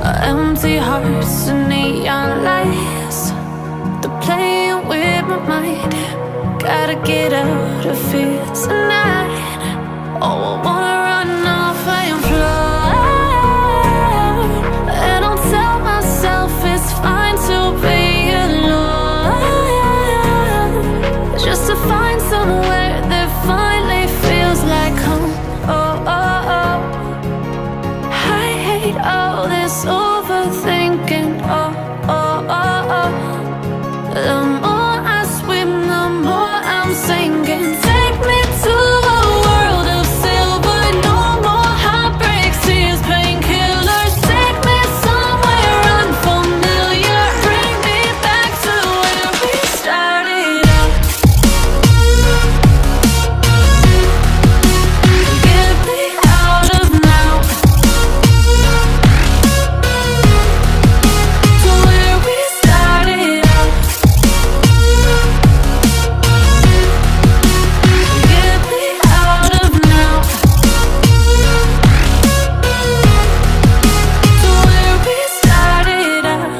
Empty hearts and neon lights, they're playing with my mind. Gotta get out of here tonight. Oh, I wanna run off and fly, and I'll tell myself it's fine to be alone, just to find somewhere that finally feels like home. Oh, oh, oh. I hate all this overthinking. Oh, oh, oh, oh. The more I swim, the more I'm sinking. Take me to a world of silver. No more heartbreaks, tears, painkillers. Take me somewhere unfamiliar. Bring me back to where we started out. Get me out of now, to where we started out. Get me out of now, to where we started out.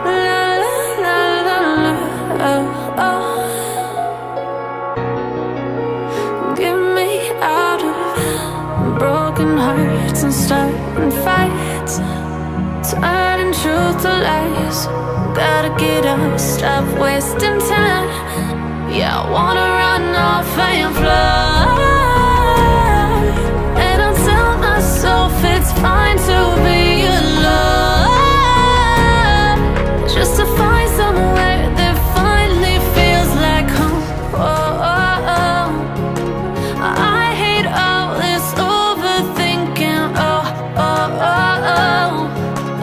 La la la la la, oh, oh. Get me out of broken hearts and starting fights, turning truth to lies. Gotta get up, stop wasting time. Yeah, I wanna run off and fly, and I'll tell myself it's fine to be alone, just to find somewhere that finally feels like home. Oh, oh, oh. I hate all this overthinking. Oh, oh, oh, oh.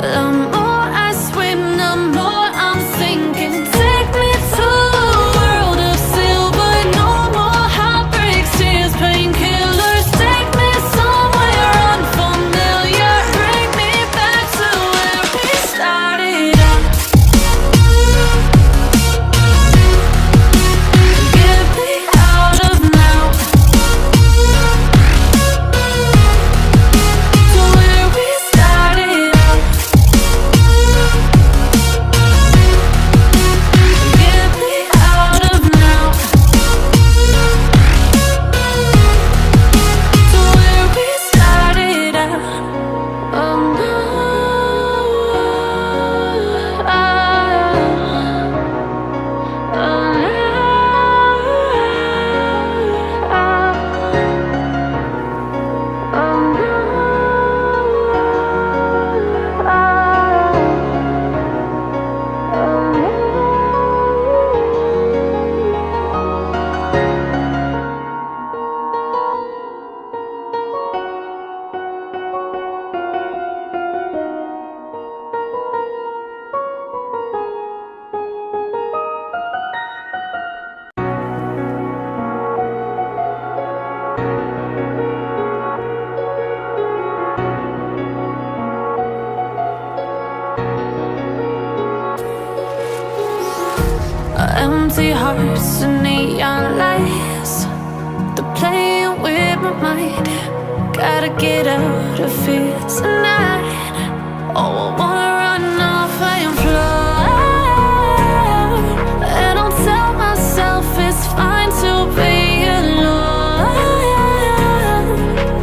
The more I swim, the more I'm sinking. Take me to a world of silver. No more heartbreaks, tears, painkillers. Take me somewhere unfamiliar. Bring me back to where we started out. Get me out of now, to where we started out. Get me out of now, to where we started out. Oh no, empty hearts and neon lights, they're playing with my mind. Gotta get out of here tonight. Oh, I wanna run off and fly, and I'll tell myself it's fine to be alone,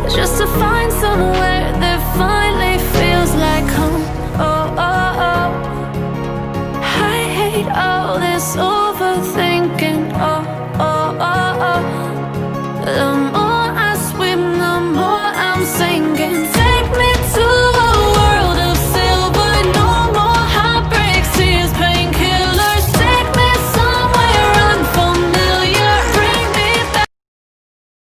just to find somewhere that finally feels like home. Oh, oh, oh. I hate all this overthinking. Oh, oh, oh, oh. The more I swim, the more I'm sinking.